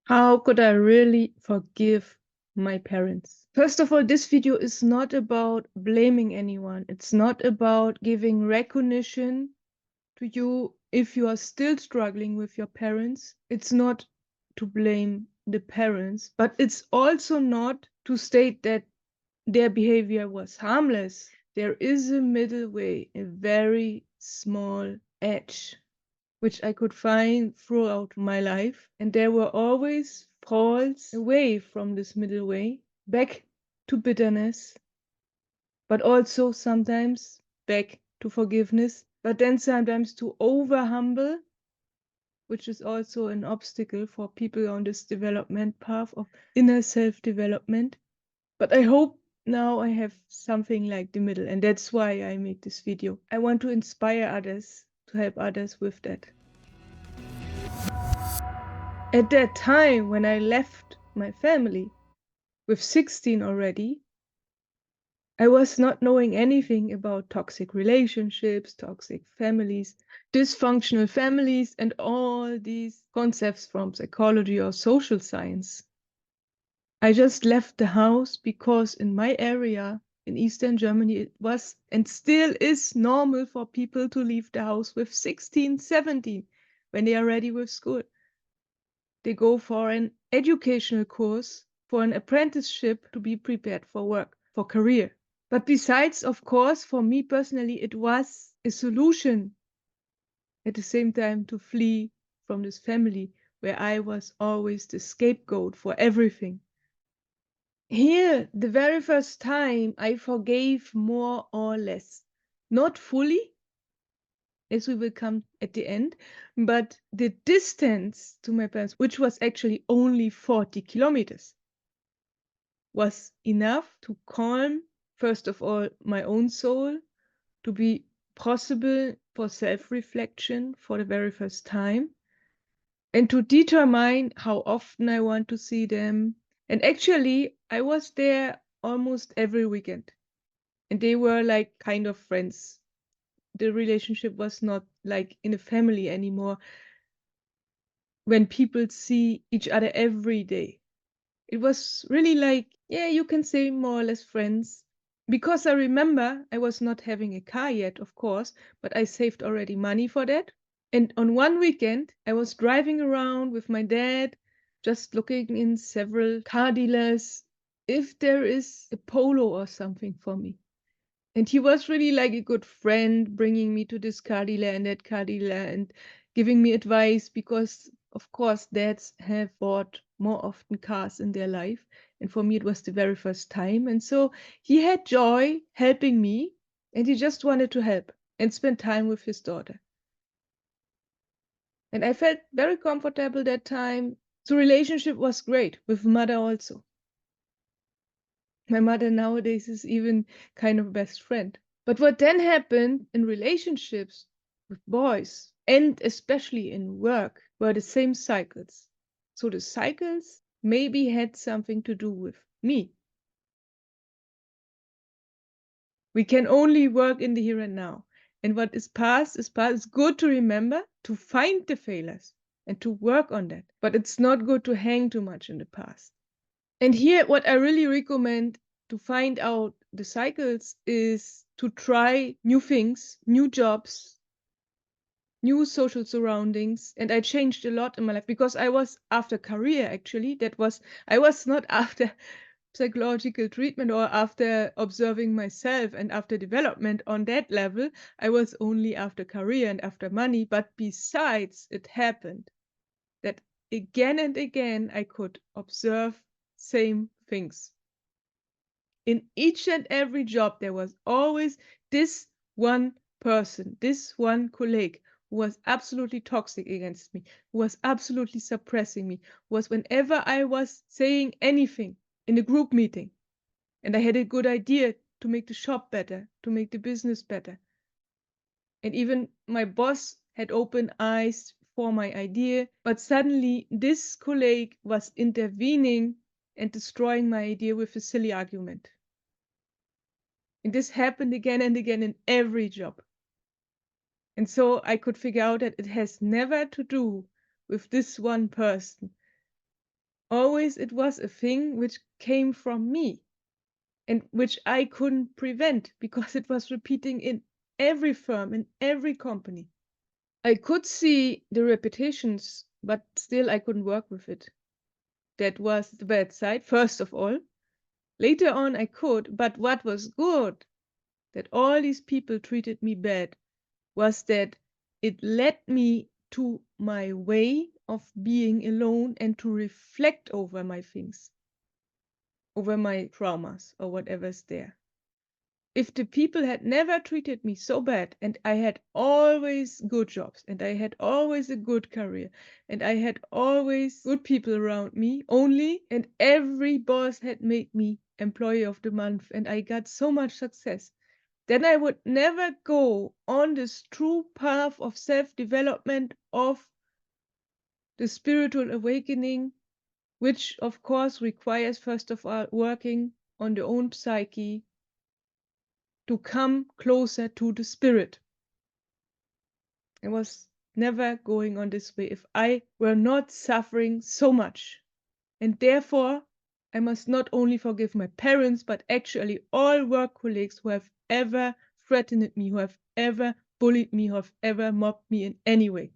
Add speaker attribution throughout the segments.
Speaker 1: How could I really forgive my parents? First of all, this video is not about blaming anyone. It's not about giving recognition to you if you are still struggling with your parents. It's not to blame the parents, but it's also not to state that their behavior was harmless. There is a middle way, a very small edge which I could find throughout my life. And there were always falls away from this middle way, back to bitterness, but also sometimes back to forgiveness, but then sometimes to over humble, which is also an obstacle for people on this development path of inner self development. But I hope now I have something like the middle, and that's why I make this video. I want to inspire others, to help others with that. At that time, when I left my family, with 16 already, I was not knowing anything about toxic relationships, toxic families, dysfunctional families, and all these concepts from psychology or social science. I just left the house because in my area in Eastern Germany, it was and still is normal for people to leave the house with 16, 17 when they are ready with school. They go for an educational course, for an apprenticeship to be prepared for work, for career. But besides, of course, for me personally, it was a solution at the same time to flee from this family where I was always the scapegoat for everything. Here, the very first time, I forgave more or less. Not fully, as we will come at the end, but the distance to my parents, which was actually only 40 kilometers, was enough to calm, first of all, my own soul, to be possible for self-reflection for the very first time, and to determine how often I want to see them. And actually, I was there almost every weekend, and they were like kind of friends. The relationship was not like in a family anymore when people see each other every day. It was really like, yeah, you can say more or less friends. Because I remember I was not having a car yet, of course, but I saved already money for that. And on one weekend, I was driving around with my dad, just looking in several car dealers if there is a Polo or something for me. And he was really like a good friend, bringing me to this car dealer and that car dealer and giving me advice because, of course, dads have bought more often cars in their life. And for me, it was the very first time. And so he had joy helping me, and he just wanted to help and spend time with his daughter. And I felt very comfortable that time. The relationship was great with mother also. My mother nowadays is even kind of best friend. But what then happened in relationships with boys, and especially in work, were the same cycles. So the cycles maybe had something to do with me. We can only work in the here and now. And what is past is past. It's good to remember, to find the failures and to work on that. But it's not good to hang too much in the past. And here, what I really recommend to find out the cycles is to try new things, new jobs, new social surroundings. And I changed a lot in my life because I was after career, actually. I was not after psychological treatment or after observing myself and after development on that level. I was only after career and after money. But besides, it happened that again and again I could observe same things. In each and every job, there was always this one person, this one colleague who was absolutely toxic against me, who was absolutely suppressing me, was whenever I was saying anything in a group meeting and I had a good idea to make the shop better, to make the business better. And even my boss had open eyes for my idea, but suddenly this colleague was intervening and destroying my idea with a silly argument. And this happened again and again in every job. And so I could figure out that it has never to do with this one person. always it was a thing which came from me and which I couldn't prevent because it was repeating in every firm, in every company. I could see the repetitions, but still I couldn't work with it. That was the bad side, first of all. Later on, I could, but what was good, that all these people treated me bad, was that it led me to my way of being alone and to reflect over my things, over my traumas or whatever's there. If the people had never treated me so bad, and I had always good jobs, and I had always a good career, and I had always good people around me only, and every boss had made me employee of the month, and I got so much success, then I would never go on this true path of self-development, of the spiritual awakening, which of course requires first of all working on the own psyche to come closer to the spirit. I was never going on this way if I were not suffering so much. And therefore, I must not only forgive my parents, but actually all work colleagues who have ever threatened me, who have ever bullied me, who have ever mobbed me in any way.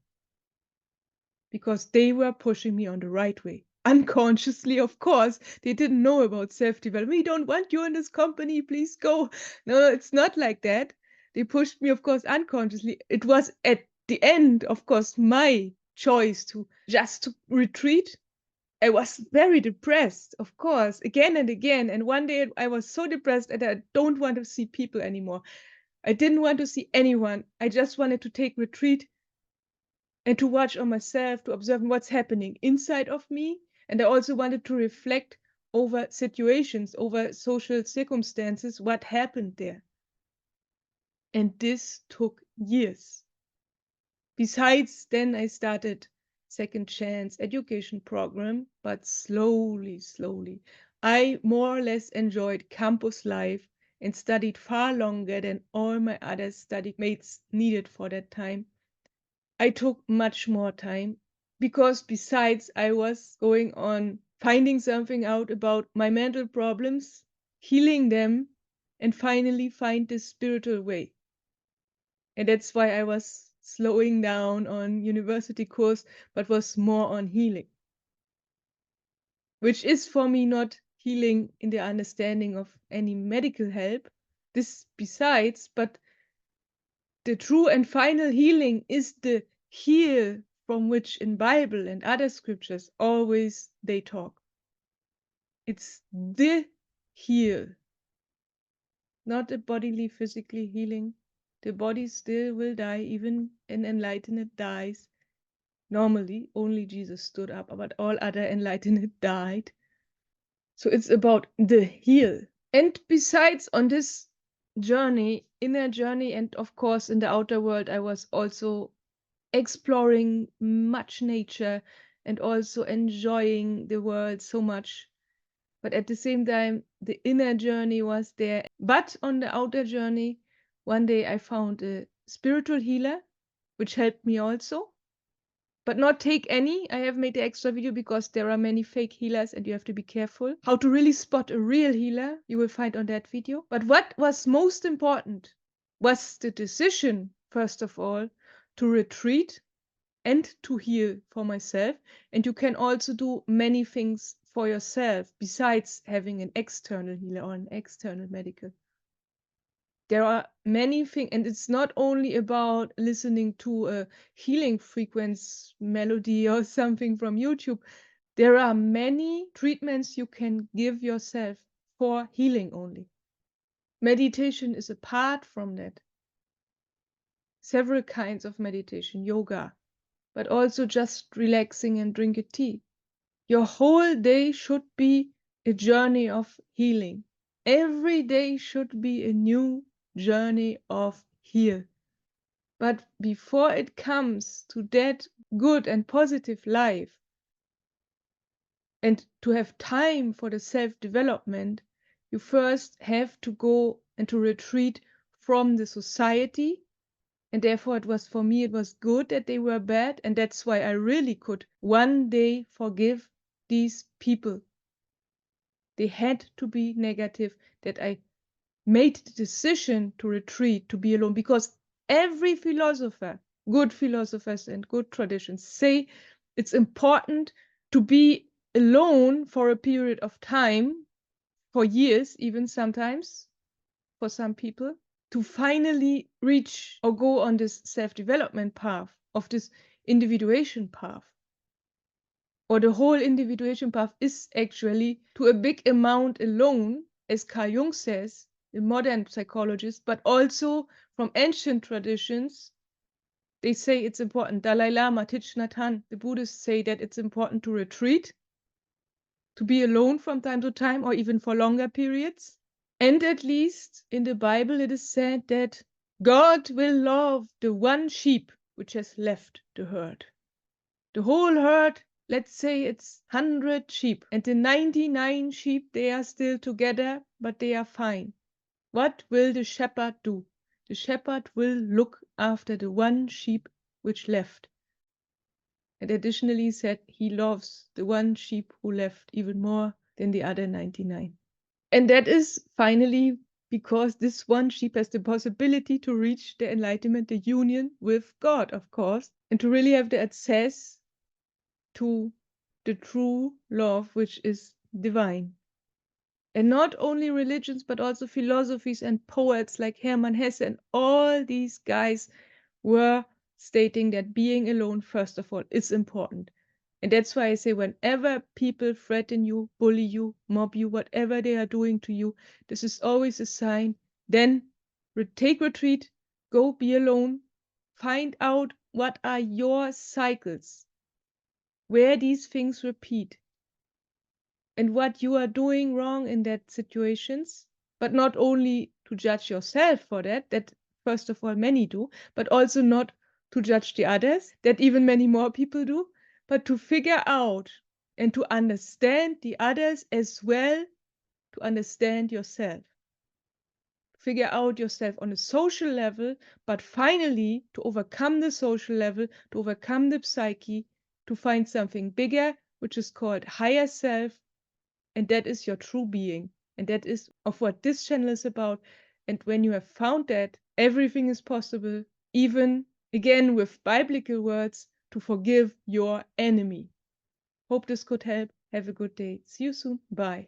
Speaker 1: Because they were pushing me on the right way. Unconsciously, of course, they didn't know about self-development. We don't want you in this company, please go. No, it's not like that. They pushed me, of course, unconsciously. It was at the end, of course, my choice to just to retreat. I was very depressed, of course, again and again. And one day I was so depressed that I don't want to see people anymore. I didn't want to see anyone. I just wanted to take retreat and to watch on myself, to observe what's happening inside of me. And I also wanted to reflect over situations, over social circumstances, what happened there. And this took years. Besides, then I started second chance education program, but slowly. I more or less enjoyed campus life and studied far longer than all my other study mates needed for that time. I took much more time because besides I was going on finding something out about my mental problems, healing them, and finally find this spiritual way. And that's why I was slowing down on university course, but was more on healing, which is for me not healing in the understanding of any medical help. This besides, but the true and final healing is the heal from which in Bible and other scriptures always they talk. It's the heal, not a bodily, physically healing. The body still will die, even an enlightened dies. Normally, only Jesus stood up, but all other enlightened died. So it's about the heal. And besides, on this journey, inner journey, and of course in the outer world, I was also exploring much nature and also enjoying the world so much. But at the same time, the inner journey was there. But on the outer journey, one day I found a spiritual healer, which helped me also. But not take any. I have made the extra video because there are many fake healers and you have to be careful. How to really spot a real healer, you will find on that video. But what was most important was the decision, first of all, to retreat and to heal for myself. And you can also do many things for yourself besides having an external healer or an external medical. There are many things, and it's not only about listening to a healing frequency melody or something from YouTube. There are many treatments you can give yourself for healing only. Meditation is apart from that. Several kinds of meditation, yoga, but also just relaxing and drink a tea. Your whole day should be a journey of healing. Every day should be a new journey of heal. But before it comes to that good and positive life, and to have time for the self-development, you first have to go and to retreat from the society. And therefore it was, for me, it was good that they were bad. And that's why I really could one day forgive these people. They had to be negative, that I made the decision to retreat, to be alone, because every philosopher, good philosophers and good traditions, say it's important to be alone for a period of time, for years even sometimes, for some people, to finally reach or go on this self-development path, of this individuation path. Or the whole individuation path is actually to a big amount alone, as Carl Jung says, the modern psychologist, but also from ancient traditions. They say it's important. Dalai Lama, Thich Nhat Hanh, the Buddhists say that it's important to retreat, to be alone from time to time, or even for longer periods. And at least in the Bible, it is said that God will love the one sheep which has left the herd. The whole herd, let's say it's 100 sheep, and the 99 sheep, they are still together, but they are fine. What will the shepherd do? The shepherd will look after the one sheep which left. And additionally said he loves the one sheep who left even more than the other 99. And that is finally because this one sheep has the possibility to reach the enlightenment, the union with God, of course, and to really have the access to the true love which is divine. And not only religions, but also philosophies and poets like Hermann Hesse, and all these guys were stating that being alone, first of all, is important. And that's why I say, whenever people threaten you, bully you, mob you, whatever they are doing to you, this is always a sign. Then take retreat, go be alone, find out what are your cycles, where these things repeat, and what you are doing wrong in that situations, but not only to judge yourself for that first of all many do, but also not to judge the others, that even many more people do, but to figure out and to understand the others as well, to understand yourself. Figure out yourself on a social level, but finally to overcome the social level, to overcome the psyche, to find something bigger, which is called higher self. And that is your true being. And that is of what this channel is about. And when you have found that, everything is possible, even again with biblical words, to forgive your enemy. Hope this could help. Have a good day. See you soon. Bye.